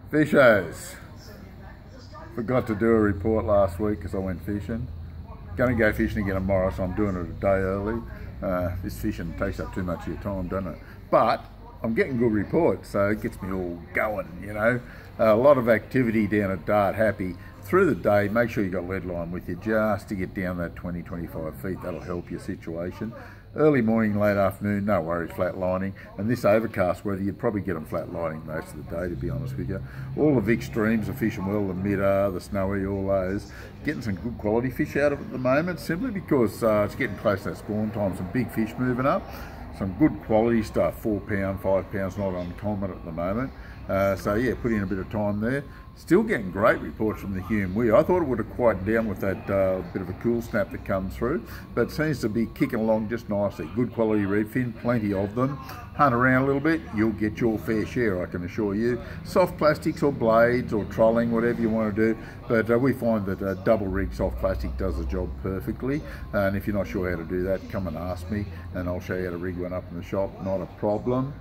Fishers, forgot to do a report last week because I went fishing. Going to go fishing again tomorrow, so I'm doing it a day early. This fishing takes up too much of your time, doesn't it? But I'm getting good reports, so it gets me all going, you know. A lot of activity down at Dart Happy. Through the day, make sure you've got lead line with you just to get down that 20-25 feet. That'll help your situation. Early morning, late afternoon, no worries, flat lining. And this overcast weather, you'd probably get them flat lining most of the day, to be honest with you. All the Vic streams are fishing well, the Midder, the Snowy, all those. Getting some good quality fish out of it at the moment, simply because it's getting close to that spawn time. Some big fish moving up. Some good quality stuff, 4 pound, 5 pounds, not uncommon at the moment. So yeah, put in a bit of time there. Still getting great reports from the Hume Weir. I thought it would have quieted down with that bit of a cool snap that comes through, but it seems to be kicking along just nicely. Good quality redfin, plenty of them. Hunt around a little bit, you'll get your fair share, I can assure you. Soft plastics or blades or trolling, whatever you want to do, but we find that double rig soft plastic does the job perfectly. And if you're not sure how to do that, come and ask me and I'll show you how to rig one up in the shop, not a problem.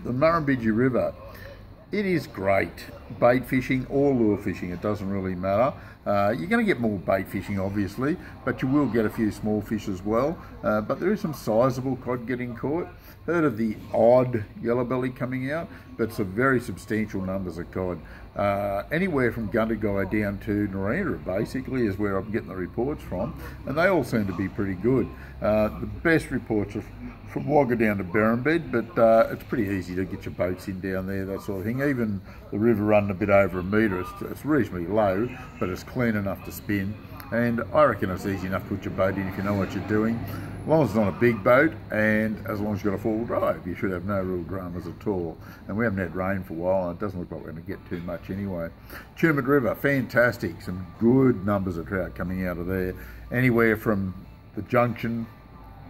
The Murrumbidgee River, it is great. Bait fishing or lure fishing, it doesn't really matter. You're going to get more bait fishing obviously, but you will get a few small fish as well. But there is some sizable cod getting caught. Heard of the odd yellow belly coming out, but some very substantial numbers of cod. Anywhere from Gundagai down to Narendra basically is where I'm getting the reports from, and they all seem to be pretty good. The best reports are from Wagga down to Berrinbed, but it's pretty easy to get your boats in down there, that sort of thing. Even the river running a bit over a metre, it's reasonably low, but it's clean enough to spin. And I reckon it's easy enough to put your boat in if you know what you're doing. As long as it's not a big boat and as long as you've got a four-wheel drive, you should have no real dramas at all. And we haven't had rain for a while and it doesn't look like we're going to get too much anyway. Tumut River, fantastic. Some good numbers of trout coming out of there. Anywhere from the junction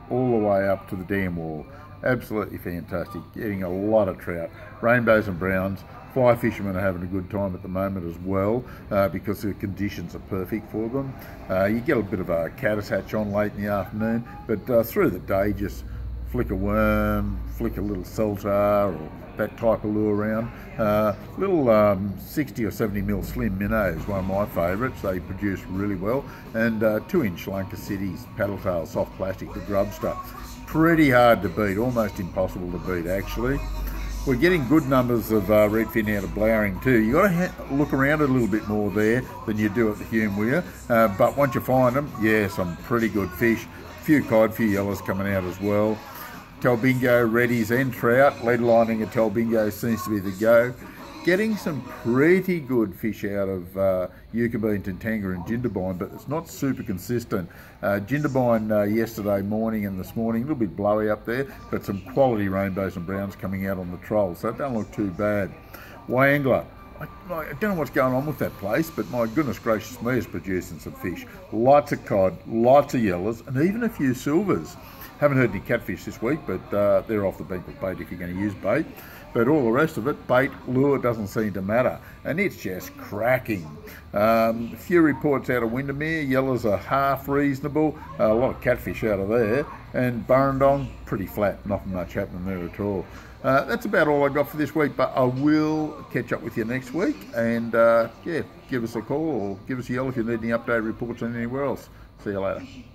all the way up to the dam wall. Absolutely fantastic. Getting a lot of trout. Rainbows and browns. Fly fishermen are having a good time at the moment as well because the conditions are perfect for them. You get a bit of a caddis hatch on late in the afternoon, but through the day just flick a worm, flick a little saltar or that type of lure around. Little 60 or 70 mil slim minnow is one of my favourites. They produce really well. And 2-inch Lunker Cities paddle tail soft plastic, the grub stuff. Pretty hard to beat, almost impossible to beat actually. We're getting good numbers of redfin out of Blowering too. You've got to look around a little bit more there than you do at the Hume Weir. But once you find them, yeah, some pretty good fish. A few cod, few yellows coming out as well. Talbingo, reddies and trout. Lead lining at Talbingo seems to be the go. Getting some pretty good fish out of Yucabine, Tantanga and Jindabyne, but it's not super consistent. Jindabyne yesterday morning and this morning, a little bit blowy up there, but some quality rainbows and browns coming out on the troll, so it don't look too bad. Wangler, I don't know what's going on with that place, but my goodness gracious me, is producing some fish. Lots of cod, lots of yellows, and even a few silvers. Haven't heard any catfish this week, but they're off the bank with bait if you're going to use bait. But all the rest of it, bait, lure, doesn't seem to matter. And it's just cracking. A few reports out of Windermere. Yellows are half reasonable. A lot of catfish out of there. And Burrendong, pretty flat. Not much happening there at all. That's about all I got for this week, but I will catch up with you next week. And yeah, give us a call or give us a yell if you need any update reports on anywhere else. See you later.